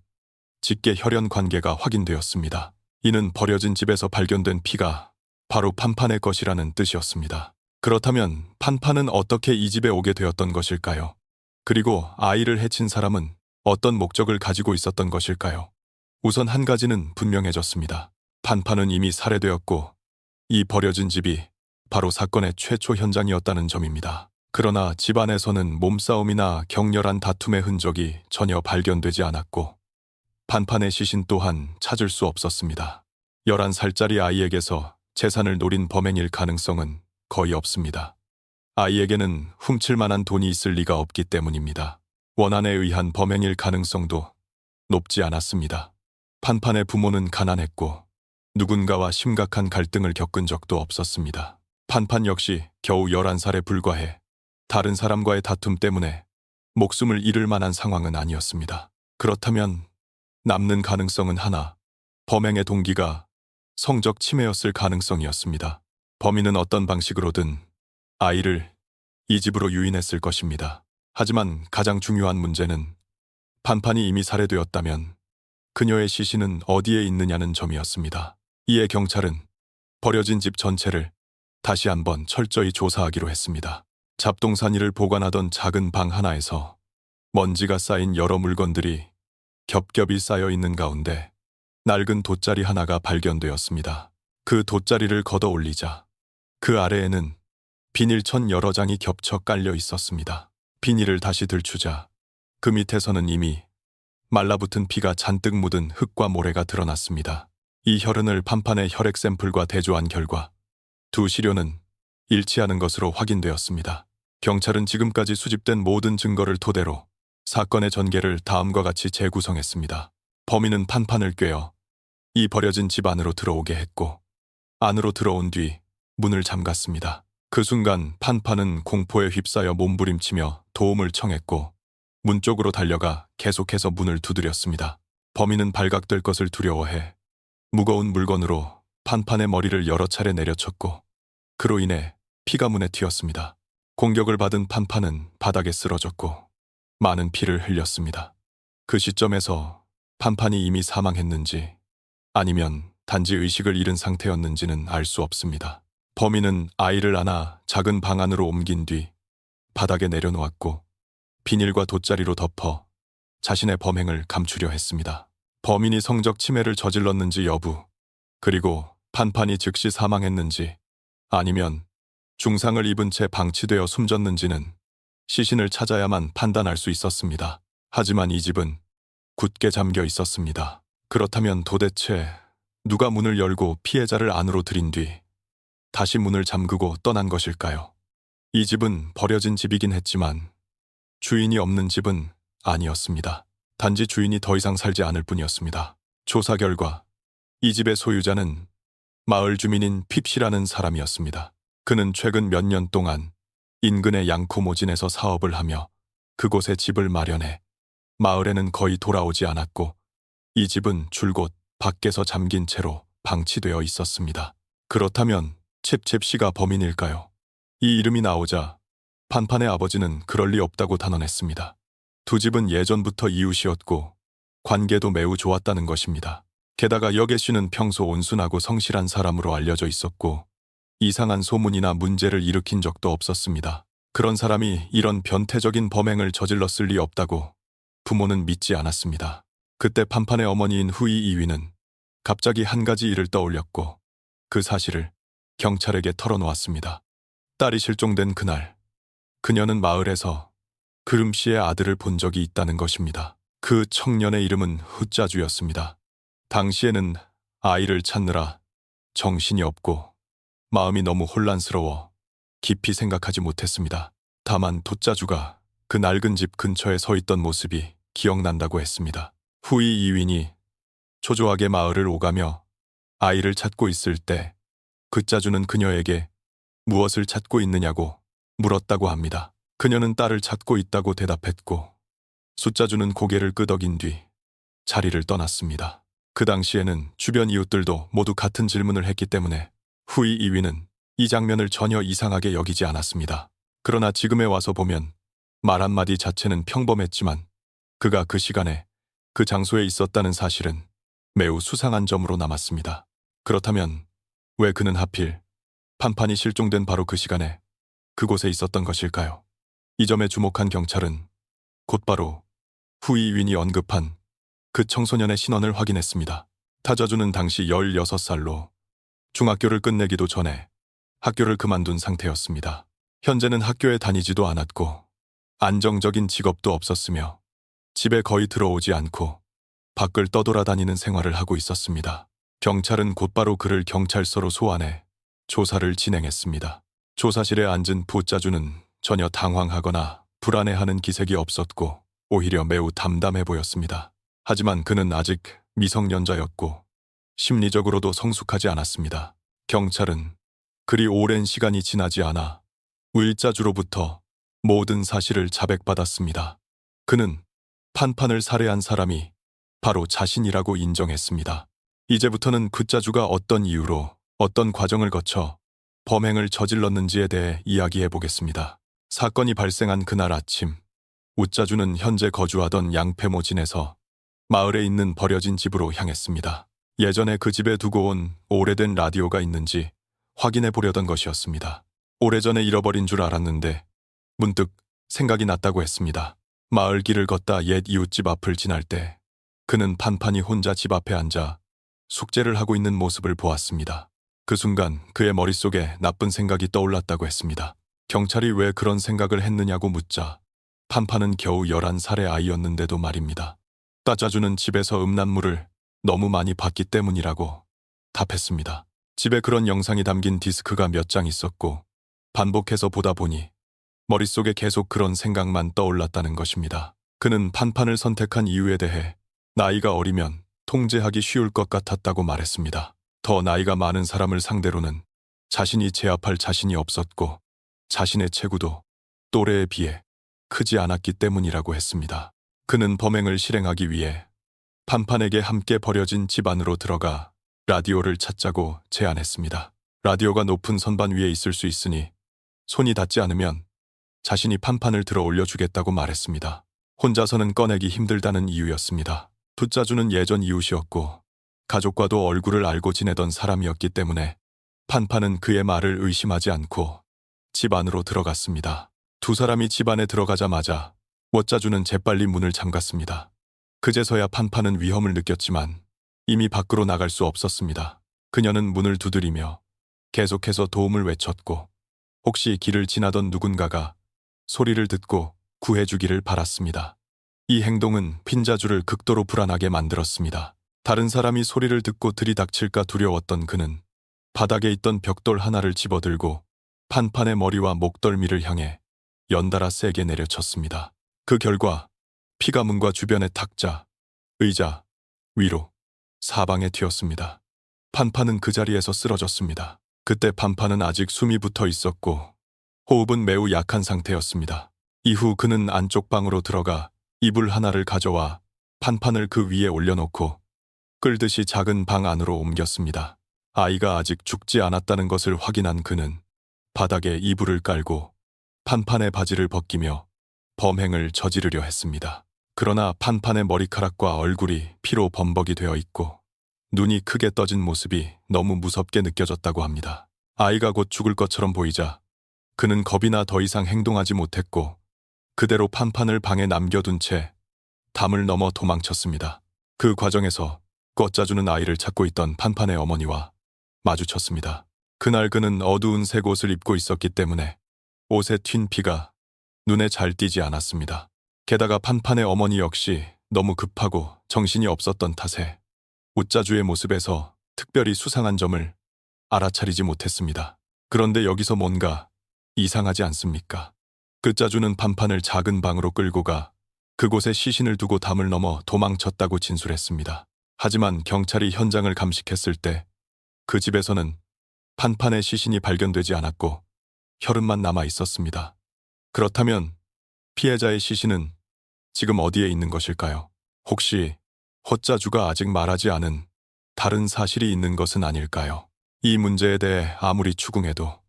직계 혈연 관계가 확인되었습니다. 이는 버려진 집에서 발견된 피가 바로 판판의 것이라는 뜻이었습니다. 그렇다면 판판은 어떻게 이 집에 오게 되었던 것일까요? 그리고 아이를 해친 사람은 어떤 목적을 가지고 있었던 것일까요? 우선 한 가지는 분명해졌습니다. 판판은 이미 살해되었고 이 버려진 집이 바로 사건의 최초 현장이었다는 점입니다. 그러나 집안에서는 몸싸움이나 격렬한 다툼의 흔적이 전혀 발견되지 않았고 판판의 시신 또한 찾을 수 없었습니다. 11살짜리 아이에게서 재산을 노린 범행일 가능성은 거의 없습니다. 아이에게는 훔칠 만한 돈이 있을 리가 없기 때문입니다. 원한에 의한 범행일 가능성도 높지 않았습니다. 판판의 부모는 가난했고 누군가와 심각한 갈등을 겪은 적도 없었습니다. 판판 역시 겨우 11살에 불과해 다른 사람과의 다툼 때문에 목숨을 잃을 만한 상황은 아니었습니다. 그렇다면 남는 가능성은 하나, 범행의 동기가 성적 침해였을 가능성이었습니다. 범인은 어떤 방식으로든 아이를 이 집으로 유인했을 것입니다. 하지만 가장 중요한 문제는 판판이 이미 살해되었다면 그녀의 시신은 어디에 있느냐는 점이었습니다. 이에 경찰은 버려진 집 전체를 다시 한번 철저히 조사하기로 했습니다. 잡동사니를 보관하던 작은 방 하나에서 먼지가 쌓인 여러 물건들이 겹겹이 쌓여 있는 가운데 낡은 돗자리 하나가 발견되었습니다. 그 돗자리를 걷어 올리자 그 아래에는 비닐천 여러 장이 겹쳐 깔려 있었습니다. 비닐을 다시 들추자 그 밑에서는 이미 말라붙은 피가 잔뜩 묻은 흙과 모래가 드러났습니다. 이 혈흔을 판판의 혈액 샘플과 대조한 결과 두 시료는 일치하는 것으로 확인되었습니다. 경찰은 지금까지 수집된 모든 증거를 토대로 사건의 전개를 다음과 같이 재구성했습니다. 범인은 판판을 꿰어 이 버려진 집 안으로 들어오게 했고 안으로 들어온 뒤 문을 잠갔습니다. 그 순간 판판은 공포에 휩싸여 몸부림치며 도움을 청했고 문 쪽으로 달려가 계속해서 문을 두드렸습니다. 범인은 발각될 것을 두려워해 무거운 물건으로 판판의 머리를 여러 차례 내려쳤고 그로 인해 피가 문에 튀었습니다. 공격을 받은 판판은 바닥에 쓰러졌고 많은 피를 흘렸습니다. 그 시점에서 판판이 이미 사망했는지 아니면 단지 의식을 잃은 상태였는지는 알 수 없습니다. 범인은 아이를 안아 작은 방 안으로 옮긴 뒤 바닥에 내려놓았고 비닐과 돗자리로 덮어 자신의 범행을 감추려 했습니다. 범인이 성적 침해를 저질렀는지 여부, 그리고 판판이 즉시 사망했는지 아니면 중상을 입은 채 방치되어 숨졌는지는 시신을 찾아야만 판단할 수 있었습니다. 하지만 이 집은 굳게 잠겨 있었습니다. 그렇다면 도대체 누가 문을 열고 피해자를 안으로 들인 뒤 다시 문을 잠그고 떠난 것일까요? 이 집은 버려진 집이긴 했지만 주인이 없는 집은 아니었습니다. 단지 주인이 더 이상 살지 않을 뿐이었습니다. 조사 결과 이 집의 소유자는 마을 주민인 핍씨라는 사람이었습니다. 그는 최근 몇 년 동안 인근의 양코모진에서 사업을 하며 그곳에 집을 마련해 마을에는 거의 돌아오지 않았고 이 집은 줄곧 밖에서 잠긴 채로 방치되어 있었습니다. 그렇다면 칩칩씨가 범인일까요? 이 이름이 나오자 판판의 아버지는 그럴 리 없다고 단언했습니다. 두 집은 예전부터 이웃이었고 관계도 매우 좋았다는 것입니다. 게다가 여계씨는 평소 온순하고 성실한 사람으로 알려져 있었고 이상한 소문이나 문제를 일으킨 적도 없었습니다. 그런 사람이 이런 변태적인 범행을 저질렀을 리 없다고 부모는 믿지 않았습니다. 그때 판판의 어머니인 후이 이위는 갑자기 한 가지 일을 떠올렸고 그 사실을 경찰에게 털어놓았습니다. 딸이 실종된 그날, 그녀는 마을에서 그름씨의 아들을 본 적이 있다는 것입니다. 그 청년의 이름은 후짜주였습니다. 당시에는 아이를 찾느라 정신이 없고 마음이 너무 혼란스러워 깊이 생각하지 못했습니다. 다만 돛자주가 그 낡은 집 근처에 서 있던 모습이 기억난다고 했습니다. 후이 이윈이 초조하게 마을을 오가며 아이를 찾고 있을 때 그짜주는 그녀에게 무엇을 찾고 있느냐고 물었다고 합니다. 그녀는 딸을 찾고 있다고 대답했고 숫자주는 고개를 끄덕인 뒤 자리를 떠났습니다. 그 당시에는 주변 이웃들도 모두 같은 질문을 했기 때문에 후이 이위는 이 장면을 전혀 이상하게 여기지 않았습니다. 그러나 지금에 와서 보면 말 한마디 자체는 평범했지만 그가 그 시간에 그 장소에 있었다는 사실은 매우 수상한 점으로 남았습니다. 그렇다면 왜 그는 하필 판판이 실종된 바로 그 시간에 그곳에 있었던 것일까요? 이 점에 주목한 경찰은 곧바로 후이윈이 언급한 그 청소년의 신원을 확인했습니다. 타자주는 당시 16살로 중학교를 끝내기도 전에 학교를 그만둔 상태였습니다. 현재는 학교에 다니지도 않았고 안정적인 직업도 없었으며 집에 거의 들어오지 않고 밖을 떠돌아다니는 생활을 하고 있었습니다. 경찰은 곧바로 그를 경찰서로 소환해 조사를 진행했습니다. 조사실에 앉은 부짜주는 전혀 당황하거나 불안해하는 기색이 없었고 오히려 매우 담담해 보였습니다. 하지만 그는 아직 미성년자였고 심리적으로도 성숙하지 않았습니다. 경찰은 그리 오랜 시간이 지나지 않아 우일자주로부터 모든 사실을 자백받았습니다. 그는 판판을 살해한 사람이 바로 자신이라고 인정했습니다. 이제부터는 그짜주가 어떤 이유로 어떤 과정을 거쳐 범행을 저질렀는지에 대해 이야기해 보겠습니다. 사건이 발생한 그날 아침, 우짜주는 현재 거주하던 양패모진에서 마을에 있는 버려진 집으로 향했습니다. 예전에 그 집에 두고 온 오래된 라디오가 있는지 확인해 보려던 것이었습니다. 오래전에 잃어버린 줄 알았는데 문득 생각이 났다고 했습니다. 마을 길을 걷다 옛 이웃집 앞을 지날 때 그는 판판이 혼자 집 앞에 앉아 숙제를 하고 있는 모습을 보았습니다. 그 순간 그의 머릿속에 나쁜 생각이 떠올랐다고 했습니다. 경찰이 왜 그런 생각을 했느냐고 묻자 판판은 겨우 11살의 아이였는데도 말입니다. 따짜주는 집에서 음란물을 너무 많이 봤기 때문이라고 답했습니다. 집에 그런 영상이 담긴 디스크가 몇 장 있었고 반복해서 보다 보니 머릿속에 계속 그런 생각만 떠올랐다는 것입니다. 그는 판판을 선택한 이유에 대해 나이가 어리면 통제하기 쉬울 것 같았다고 말했습니다. 더 나이가 많은 사람을 상대로는 자신이 제압할 자신이 없었고 자신의 체구도 또래에 비해 크지 않았기 때문이라고 했습니다. 그는 범행을 실행하기 위해 판판에게 함께 버려진 집 안으로 들어가 라디오를 찾자고 제안했습니다. 라디오가 높은 선반 위에 있을 수 있으니 손이 닿지 않으면 자신이 판판을 들어 올려주겠다고 말했습니다. 혼자서는 꺼내기 힘들다는 이유였습니다. 부짜주는 예전 이웃이었고 가족과도 얼굴을 알고 지내던 사람이었기 때문에 판판은 그의 말을 의심하지 않고 집 안으로 들어갔습니다. 두 사람이 집 안에 들어가자마자 워짜주는 재빨리 문을 잠갔습니다. 그제서야 판판은 위험을 느꼈지만 이미 밖으로 나갈 수 없었습니다. 그녀는 문을 두드리며 계속해서 도움을 외쳤고 혹시 길을 지나던 누군가가 소리를 듣고 구해주기를 바랐습니다. 이 행동은 핀자주를 극도로 불안하게 만들었습니다. 다른 사람이 소리를 듣고 들이닥칠까 두려웠던 그는 바닥에 있던 벽돌 하나를 집어들고 판판의 머리와 목덜미를 향해 연달아 세게 내려쳤습니다. 그 결과 피가 문과 주변의 탁자, 의자, 위로, 사방에 튀었습니다. 판판은 그 자리에서 쓰러졌습니다. 그때 판판은 아직 숨이 붙어 있었고 호흡은 매우 약한 상태였습니다. 이후 그는 안쪽 방으로 들어가 이불 하나를 가져와 판판을 그 위에 올려놓고 끌듯이 작은 방 안으로 옮겼습니다. 아이가 아직 죽지 않았다는 것을 확인한 그는 바닥에 이불을 깔고 판판의 바지를 벗기며 범행을 저지르려 했습니다. 그러나 판판의 머리카락과 얼굴이 피로 범벅이 되어 있고 눈이 크게 떠진 모습이 너무 무섭게 느껴졌다고 합니다. 아이가 곧 죽을 것처럼 보이자 그는 겁이 나 더 이상 행동하지 못했고 그대로 판판을 방에 남겨둔 채 담을 넘어 도망쳤습니다. 그 과정에서 꿔짜주는 아이를 찾고 있던 판판의 어머니와 마주쳤습니다. 그날 그는 어두운 색 옷을 입고 있었기 때문에 옷에 튄 피가 눈에 잘 띄지 않았습니다. 게다가 판판의 어머니 역시 너무 급하고 정신이 없었던 탓에 우짜주의 모습에서 특별히 수상한 점을 알아차리지 못했습니다. 그런데 여기서 뭔가 이상하지 않습니까? 그짜주는 판판을 작은 방으로 끌고 가 그곳에 시신을 두고 담을 넘어 도망쳤다고 진술했습니다. 하지만 경찰이 현장을 감식했을 때 그 집에서는 판판의 시신이 발견되지 않았고 혈흔만 남아 있었습니다. 그렇다면 피해자의 시신은 지금 어디에 있는 것일까요? 혹시 허짜주가 아직 말하지 않은 다른 사실이 있는 것은 아닐까요? 이 문제에 대해 아무리 추궁해도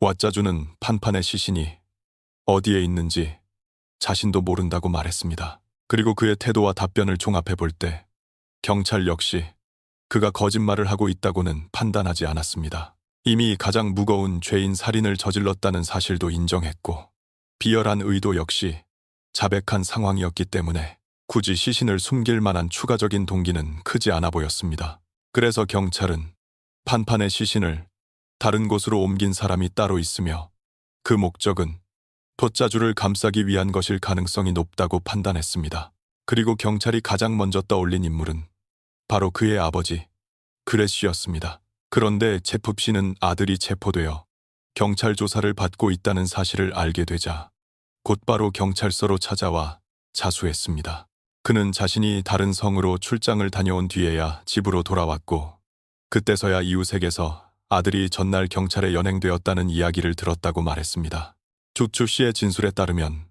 와짜주는 판판의 시신이 어디에 있는지 자신도 모른다고 말했습니다. 그리고 그의 태도와 답변을 종합해 볼 때 경찰 역시 그가 거짓말을 하고 있다고는 판단하지 않았습니다. 이미 가장 무거운 죄인 살인을 저질렀다는 사실도 인정했고 비열한 의도 역시 자백한 상황이었기 때문에 굳이 시신을 숨길 만한 추가적인 동기는 크지 않아 보였습니다. 그래서 경찰은 판판의 시신을 다른 곳으로 옮긴 사람이 따로 있으며 그 목적은 돛자주를 감싸기 위한 것일 가능성이 높다고 판단했습니다. 그리고 경찰이 가장 먼저 떠올린 인물은 바로 그의 아버지 그레쉬였습니다. 그런데 제프 씨는 아들이 체포되어 경찰 조사를 받고 있다는 사실을 알게 되자 곧바로 경찰서로 찾아와 자수했습니다. 그는 자신이 다른 성으로 출장을 다녀온 뒤에야 집으로 돌아왔고 그때서야 이웃에게서 아들이 전날 경찰에 연행되었다는 이야기를 들었다고 말했습니다. 주추 씨의 진술에 따르면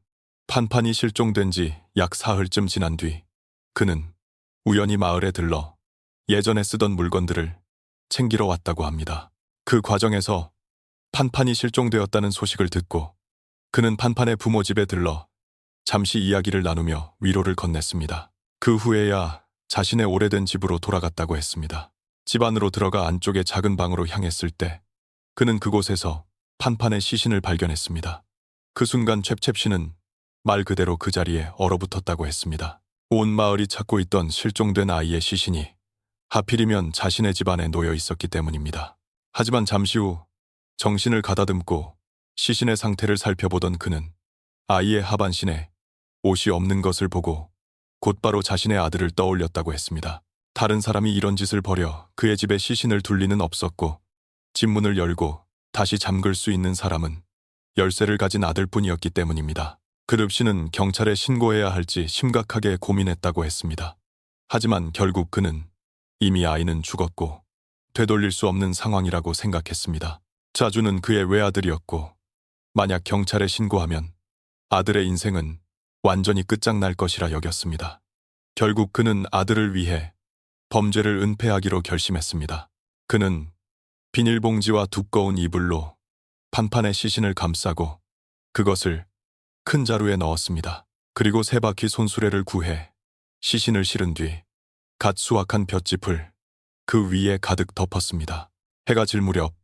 판판이 실종된 지 약 사흘쯤 지난 뒤 그는 우연히 마을에 들러 예전에 쓰던 물건들을 챙기러 왔다고 합니다. 그 과정에서 판판이 실종되었다는 소식을 듣고 그는 판판의 부모 집에 들러 잠시 이야기를 나누며 위로를 건넸습니다. 그 후에야 자신의 오래된 집으로 돌아갔다고 했습니다. 집 안으로 들어가 안쪽의 작은 방으로 향했을 때 그는 그곳에서 판판의 시신을 발견했습니다. 그 순간 챕챕 씨는 말 그대로 그 자리에 얼어붙었다고 했습니다. 온 마을이 찾고 있던 실종된 아이의 시신이 하필이면 자신의 집안에 놓여 있었기 때문입니다. 하지만 잠시 후 정신을 가다듬고 시신의 상태를 살펴보던 그는 아이의 하반신에 옷이 없는 것을 보고 곧바로 자신의 아들을 떠올렸다고 했습니다. 다른 사람이 이런 짓을 벌여 그의 집에 시신을 둘 리는 없었고 집 문을 열고 다시 잠글 수 있는 사람은 열쇠를 가진 아들뿐이었기 때문입니다. 그룹 씨는 경찰에 신고해야 할지 심각하게 고민했다고 했습니다. 하지만 결국 그는 이미 아이는 죽었고 되돌릴 수 없는 상황이라고 생각했습니다. 자주는 그의 외아들이었고 만약 경찰에 신고하면 아들의 인생은 완전히 끝장날 것이라 여겼습니다. 결국 그는 아들을 위해 범죄를 은폐하기로 결심했습니다. 그는 비닐봉지와 두꺼운 이불로 판판의 시신을 감싸고 그것을 큰 자루에 넣었습니다. 그리고 세 바퀴 손수레를 구해 시신을 실은 뒤 갓 수확한 볏짚을 그 위에 가득 덮었습니다. 해가 질 무렵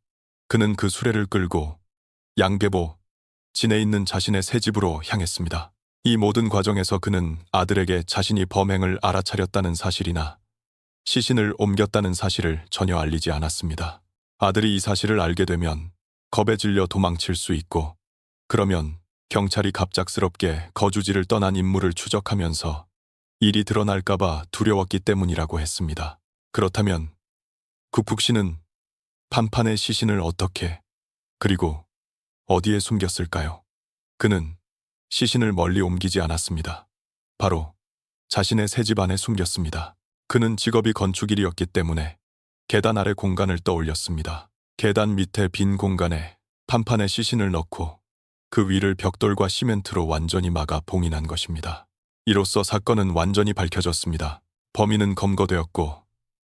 그는 그 수레를 끌고 양계보 진에 있는 자신의 새 집으로 향했습니다. 이 모든 과정에서 그는 아들에게 자신이 범행을 알아차렸다는 사실이나 시신을 옮겼다는 사실을 전혀 알리지 않았습니다. 아들이 이 사실을 알게 되면 겁에 질려 도망칠 수 있고 그러면 경찰이 갑작스럽게 거주지를 떠난 인물을 추적하면서 일이 드러날까봐 두려웠기 때문이라고 했습니다. 그렇다면 국국 씨는 판판의 시신을 어떻게 그리고 어디에 숨겼을까요? 그는 시신을 멀리 옮기지 않았습니다. 바로 자신의 새 집 안에 숨겼습니다. 그는 직업이 건축일이었기 때문에 계단 아래 공간을 떠올렸습니다. 계단 밑에 빈 공간에 판판의 시신을 넣고 그 위를 벽돌과 시멘트로 완전히 막아 봉인한 것입니다. 이로써 사건은 완전히 밝혀졌습니다. 범인은 검거되었고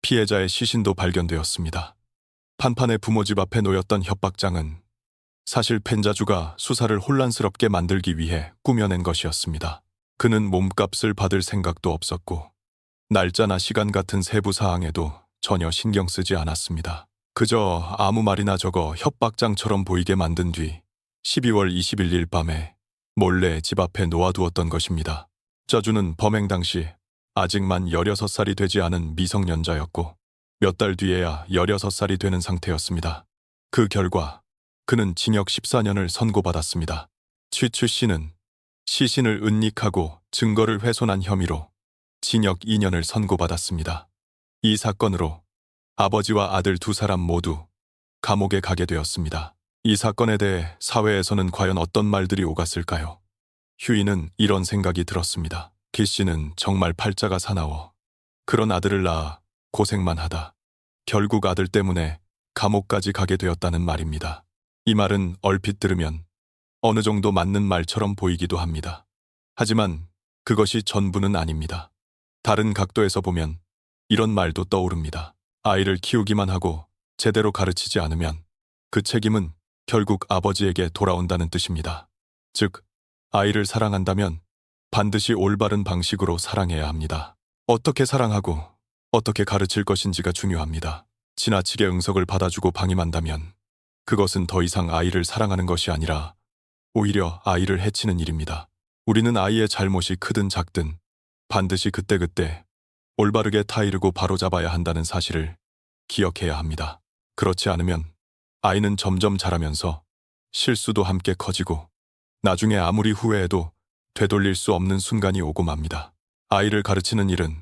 피해자의 시신도 발견되었습니다. 판판의 부모 집 앞에 놓였던 협박장은 사실 펜자주가 수사를 혼란스럽게 만들기 위해 꾸며낸 것이었습니다. 그는 몸값을 받을 생각도 없었고 날짜나 시간 같은 세부 사항에도 전혀 신경 쓰지 않았습니다. 그저 아무 말이나 적어 협박장처럼 보이게 만든 뒤 12월 21일 밤에 몰래 집 앞에 놓아두었던 것입니다. 자주는 범행 당시 아직 만 16살이 되지 않은 미성년자였고 몇 달 뒤에야 16살이 되는 상태였습니다. 그 결과 그는 징역 14년을 선고받았습니다. 취추 씨는 시신을 은닉하고 증거를 훼손한 혐의로 징역 2년을 선고받았습니다. 이 사건으로 아버지와 아들 두 사람 모두 감옥에 가게 되었습니다. 이 사건에 대해 사회에서는 과연 어떤 말들이 오갔을까요? 휴이는 이런 생각이 들었습니다. 기 씨는 정말 팔자가 사나워 그런 아들을 낳아 고생만 하다 결국 아들 때문에 감옥까지 가게 되었다는 말입니다. 이 말은 얼핏 들으면 어느 정도 맞는 말처럼 보이기도 합니다. 하지만 그것이 전부는 아닙니다. 다른 각도에서 보면 이런 말도 떠오릅니다. 아이를 키우기만 하고 제대로 가르치지 않으면 그 책임은 결국 아버지에게 돌아온다는 뜻입니다. 즉, 아이를 사랑한다면 반드시 올바른 방식으로 사랑해야 합니다. 어떻게 사랑하고 어떻게 가르칠 것인지가 중요합니다. 지나치게 응석을 받아주고 방임한다면 그것은 더 이상 아이를 사랑하는 것이 아니라 오히려 아이를 해치는 일입니다. 우리는 아이의 잘못이 크든 작든 반드시 그때그때 올바르게 타이르고 바로잡아야 한다는 사실을 기억해야 합니다. 그렇지 않으면 아이는 점점 자라면서 실수도 함께 커지고 나중에 아무리 후회해도 되돌릴 수 없는 순간이 오고 맙니다. 아이를 가르치는 일은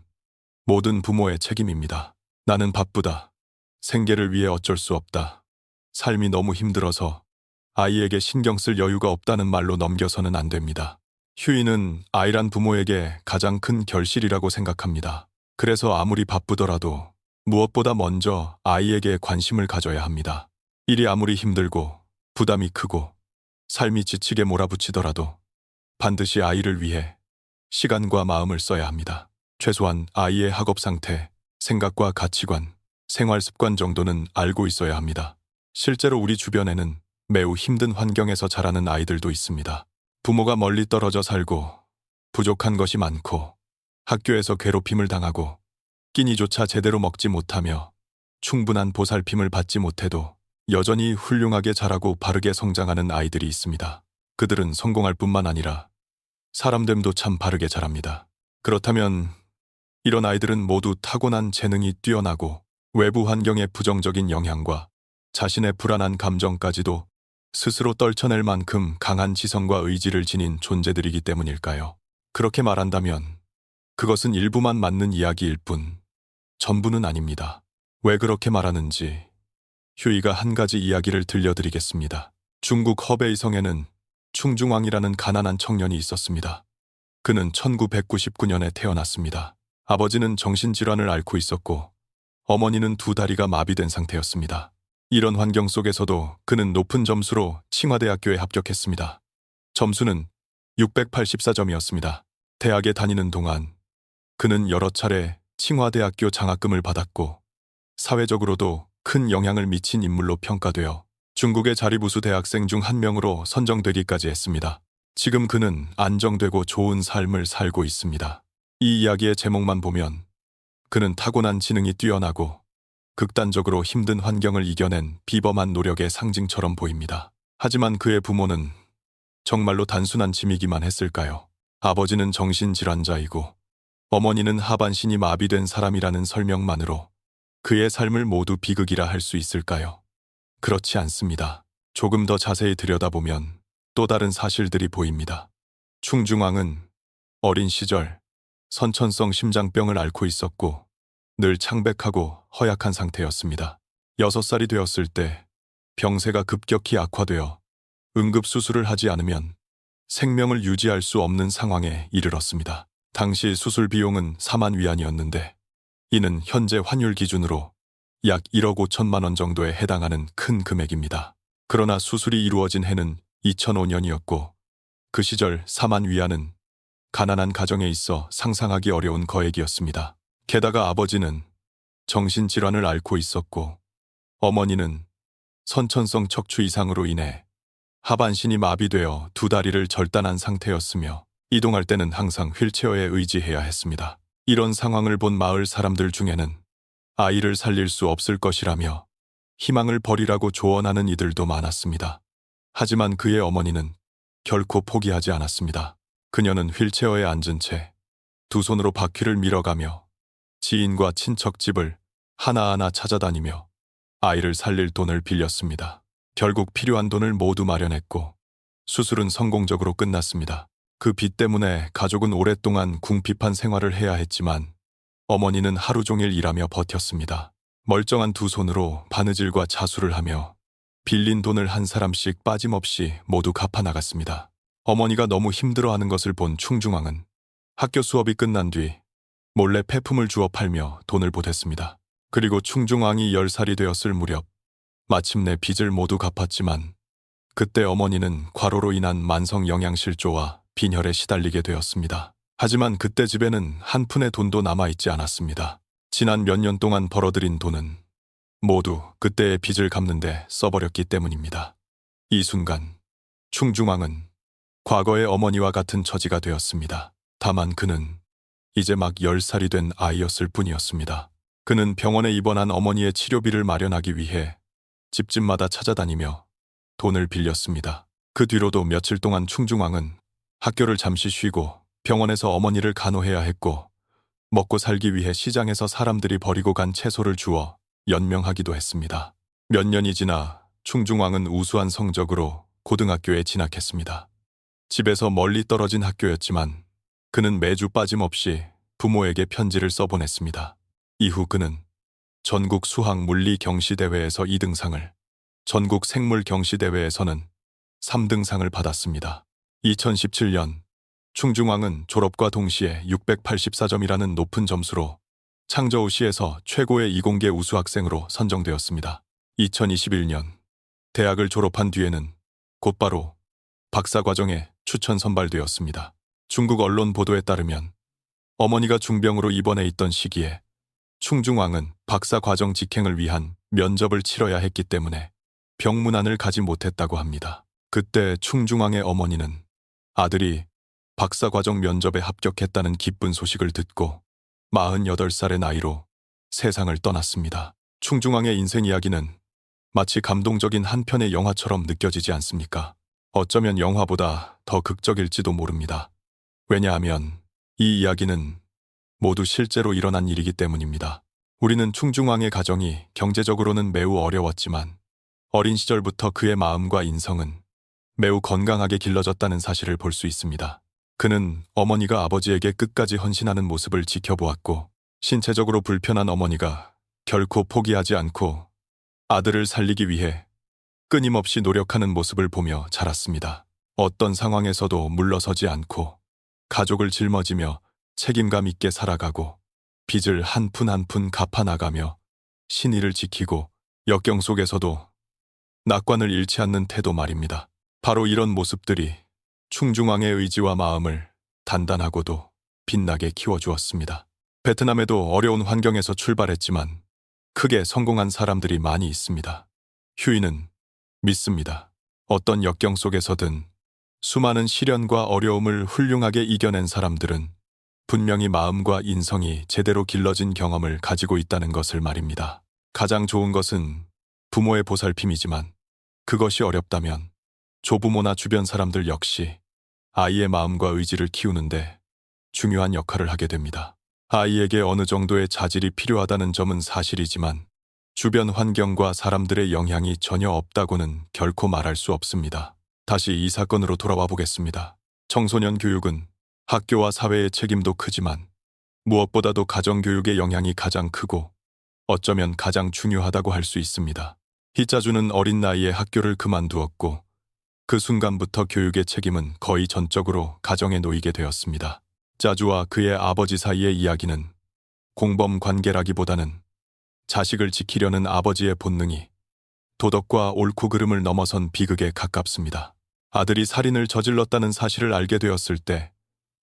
모든 부모의 책임입니다. 나는 바쁘다. 생계를 위해 어쩔 수 없다. 삶이 너무 힘들어서 아이에게 신경 쓸 여유가 없다는 말로 넘겨서는 안 됩니다. 휴이는 아이란 부모에게 가장 큰 결실이라고 생각합니다. 그래서 아무리 바쁘더라도 무엇보다 먼저 아이에게 관심을 가져야 합니다. 일이 아무리 힘들고 부담이 크고 삶이 지치게 몰아붙이더라도 반드시 아이를 위해 시간과 마음을 써야 합니다. 최소한 아이의 학업 상태, 생각과 가치관, 생활 습관 정도는 알고 있어야 합니다. 실제로 우리 주변에는 매우 힘든 환경에서 자라는 아이들도 있습니다. 부모가 멀리 떨어져 살고 부족한 것이 많고 학교에서 괴롭힘을 당하고 끼니조차 제대로 먹지 못하며 충분한 보살핌을 받지 못해도 여전히 훌륭하게 자라고 바르게 성장하는 아이들이 있습니다. 그들은 성공할 뿐만 아니라 사람됨도 참 바르게 자랍니다. 그렇다면 이런 아이들은 모두 타고난 재능이 뛰어나고 외부 환경의 부정적인 영향과 자신의 불안한 감정까지도 스스로 떨쳐낼 만큼 강한 지성과 의지를 지닌 존재들이기 때문일까요? 그렇게 말한다면 그것은 일부만 맞는 이야기일 뿐 전부는 아닙니다. 왜 그렇게 말하는지 휴이가 한 가지 이야기를 들려드리겠습니다. 중국 허베이성에는 충중왕이라는 가난한 청년이 있었습니다. 그는 1999년에 태어났습니다. 아버지는 정신질환을 앓고 있었고 어머니는 두 다리가 마비된 상태였습니다. 이런 환경 속에서도 그는 높은 점수로 칭화대학교에 합격했습니다. 점수는 684점이었습니다. 대학에 다니는 동안 그는 여러 차례 칭화대학교 장학금을 받았고 사회적으로도 큰 영향을 미친 인물로 평가되어 중국의 자리부수 대학생 중 한 명으로 선정되기까지 했습니다. 지금 그는 안정되고 좋은 삶을 살고 있습니다. 이 이야기의 제목만 보면 그는 타고난 지능이 뛰어나고 극단적으로 힘든 환경을 이겨낸 비범한 노력의 상징처럼 보입니다. 하지만 그의 부모는 정말로 단순한 짐이기만 했을까요? 아버지는 정신질환자이고 어머니는 하반신이 마비된 사람이라는 설명만으로 그의 삶을 모두 비극이라 할 수 있을까요? 그렇지 않습니다. 조금 더 자세히 들여다보면 또 다른 사실들이 보입니다. 충중왕은 어린 시절 선천성 심장병을 앓고 있었고 늘 창백하고 허약한 상태였습니다. 6살이 되었을 때 병세가 급격히 악화되어 응급수술을 하지 않으면 생명을 유지할 수 없는 상황에 이르렀습니다. 당시 수술 비용은 4만 위안이었는데 이는 현재 환율 기준으로 약 1억 5천만 원 정도에 해당하는 큰 금액입니다. 그러나 수술이 이루어진 해는 2005년이었고 그 시절 4만 위안은 가난한 가정에 있어 상상하기 어려운 거액이었습니다. 게다가 아버지는 정신질환을 앓고 있었고 어머니는 선천성 척추 이상으로 인해 하반신이 마비되어 두 다리를 절단한 상태였으며 이동할 때는 항상 휠체어에 의지해야 했습니다. 이런 상황을 본 마을 사람들 중에는 아이를 살릴 수 없을 것이라며 희망을 버리라고 조언하는 이들도 많았습니다. 하지만 그의 어머니는 결코 포기하지 않았습니다. 그녀는 휠체어에 앉은 채 두 손으로 바퀴를 밀어가며 지인과 친척 집을 하나하나 찾아다니며 아이를 살릴 돈을 빌렸습니다. 결국 필요한 돈을 모두 마련했고 수술은 성공적으로 끝났습니다. 그 빚 때문에 가족은 오랫동안 궁핍한 생활을 해야 했지만 어머니는 하루 종일 일하며 버텼습니다. 멀쩡한 두 손으로 바느질과 자수를 하며 빌린 돈을 한 사람씩 빠짐없이 모두 갚아 나갔습니다. 어머니가 너무 힘들어하는 것을 본 충중왕은 학교 수업이 끝난 뒤 몰래 폐품을 주워 팔며 돈을 보탰습니다. 그리고 충중왕이 10살이 되었을 무렵 마침내 빚을 모두 갚았지만 그때 어머니는 과로로 인한 만성 영양실조와 빈혈에 시달리게 되었습니다. 하지만 그때 집에는 한 푼의 돈도 남아있지 않았습니다. 지난 몇 년 동안 벌어들인 돈은 모두 그때의 빚을 갚는 데 써버렸기 때문입니다. 이 순간 충중왕은 과거의 어머니와 같은 처지가 되었습니다. 다만 그는 이제 막 10살이 된 아이였을 뿐이었습니다. 그는 병원에 입원한 어머니의 치료비를 마련하기 위해 집집마다 찾아다니며 돈을 빌렸습니다. 그 뒤로도 며칠 동안 충중왕은 학교를 잠시 쉬고 병원에서 어머니를 간호해야 했고 먹고 살기 위해 시장에서 사람들이 버리고 간 채소를 주워 연명하기도 했습니다. 몇 년이 지나 충중왕은 우수한 성적으로 고등학교에 진학했습니다. 집에서 멀리 떨어진 학교였지만 그는 매주 빠짐없이 부모에게 편지를 써보냈습니다. 이후 그는 전국 수학 물리 경시대회에서 2등상을, 전국 생물 경시대회에서는 3등상을 받았습니다. 2017년 충중왕은 졸업과 동시에 684점이라는 높은 점수로 창저우시에서 최고의 이공계 우수학생으로 선정되었습니다. 2021년 대학을 졸업한 뒤에는 곧바로 박사과정에 추천 선발되었습니다. 중국 언론 보도에 따르면 어머니가 중병으로 입원해 있던 시기에 충중왕은 박사과정 직행을 위한 면접을 치러야 했기 때문에 병문안을 가지 못했다고 합니다. 그때 충중왕의 어머니는 아들이 박사과정 면접에 합격했다는 기쁜 소식을 듣고 48살의 나이로 세상을 떠났습니다. 충중왕의 인생 이야기는 마치 감동적인 한 편의 영화처럼 느껴지지 않습니까? 어쩌면 영화보다 더 극적일지도 모릅니다. 왜냐하면 이 이야기는 모두 실제로 일어난 일이기 때문입니다. 우리는 충중왕의 가정이 경제적으로는 매우 어려웠지만 어린 시절부터 그의 마음과 인성은 매우 건강하게 길러졌다는 사실을 볼 수 있습니다. 그는 어머니가 아버지에게 끝까지 헌신하는 모습을 지켜보았고 신체적으로 불편한 어머니가 결코 포기하지 않고 아들을 살리기 위해 끊임없이 노력하는 모습을 보며 자랐습니다. 어떤 상황에서도 물러서지 않고 가족을 짊어지며 책임감 있게 살아가고 빚을 한 푼 한 푼 갚아나가며 신의를 지키고 역경 속에서도 낙관을 잃지 않는 태도 말입니다. 바로 이런 모습들이 충중왕의 의지와 마음을 단단하고도 빛나게 키워주었습니다. 베트남에도 어려운 환경에서 출발했지만 크게 성공한 사람들이 많이 있습니다. 휴이는 믿습니다. 어떤 역경 속에서든 수많은 시련과 어려움을 훌륭하게 이겨낸 사람들은 분명히 마음과 인성이 제대로 길러진 경험을 가지고 있다는 것을 말입니다. 가장 좋은 것은 부모의 보살핌이지만 그것이 어렵다면 조부모나 주변 사람들 역시 아이의 마음과 의지를 키우는데 중요한 역할을 하게 됩니다. 아이에게 어느 정도의 자질이 필요하다는 점은 사실이지만 주변 환경과 사람들의 영향이 전혀 없다고는 결코 말할 수 없습니다. 다시 이 사건으로 돌아와 보겠습니다. 청소년 교육은 학교와 사회의 책임도 크지만 무엇보다도 가정교육의 영향이 가장 크고 어쩌면 가장 중요하다고 할 수 있습니다. 희자주는 어린 나이에 학교를 그만두었고 그 순간부터 교육의 책임은 거의 전적으로 가정에 놓이게 되었습니다. 자주와 그의 아버지 사이의 이야기는 공범 관계라기보다는 자식을 지키려는 아버지의 본능이 도덕과 옳고 그름을 넘어선 비극에 가깝습니다. 아들이 살인을 저질렀다는 사실을 알게 되었을 때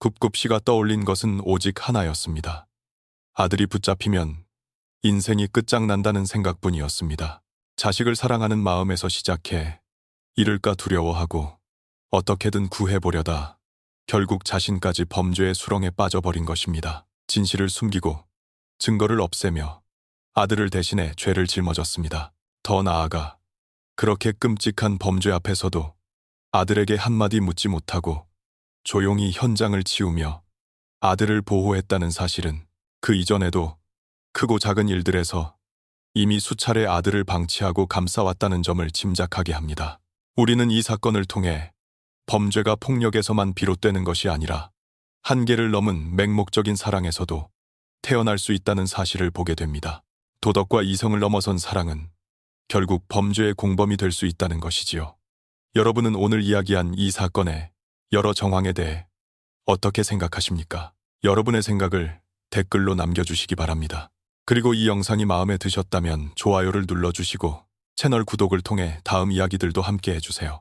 굽굽 씨가 떠올린 것은 오직 하나였습니다. 아들이 붙잡히면 인생이 끝장난다는 생각뿐이었습니다. 자식을 사랑하는 마음에서 시작해 잃을까 두려워하고 어떻게든 구해보려다 결국 자신까지 범죄의 수렁에 빠져버린 것입니다. 진실을 숨기고 증거를 없애며 아들을 대신해 죄를 짊어졌습니다. 더 나아가 그렇게 끔찍한 범죄 앞에서도 아들에게 한마디 묻지 못하고 조용히 현장을 치우며 아들을 보호했다는 사실은 그 이전에도 크고 작은 일들에서 이미 수차례 아들을 방치하고 감싸왔다는 점을 짐작하게 합니다. 우리는 이 사건을 통해 범죄가 폭력에서만 비롯되는 것이 아니라 한계를 넘은 맹목적인 사랑에서도 태어날 수 있다는 사실을 보게 됩니다. 도덕과 이성을 넘어선 사랑은 결국 범죄의 공범이 될 수 있다는 것이지요. 여러분은 오늘 이야기한 이 사건의 여러 정황에 대해 어떻게 생각하십니까? 여러분의 생각을 댓글로 남겨주시기 바랍니다. 그리고 이 영상이 마음에 드셨다면 좋아요를 눌러주시고 채널 구독을 통해 다음 이야기들도 함께 해주세요.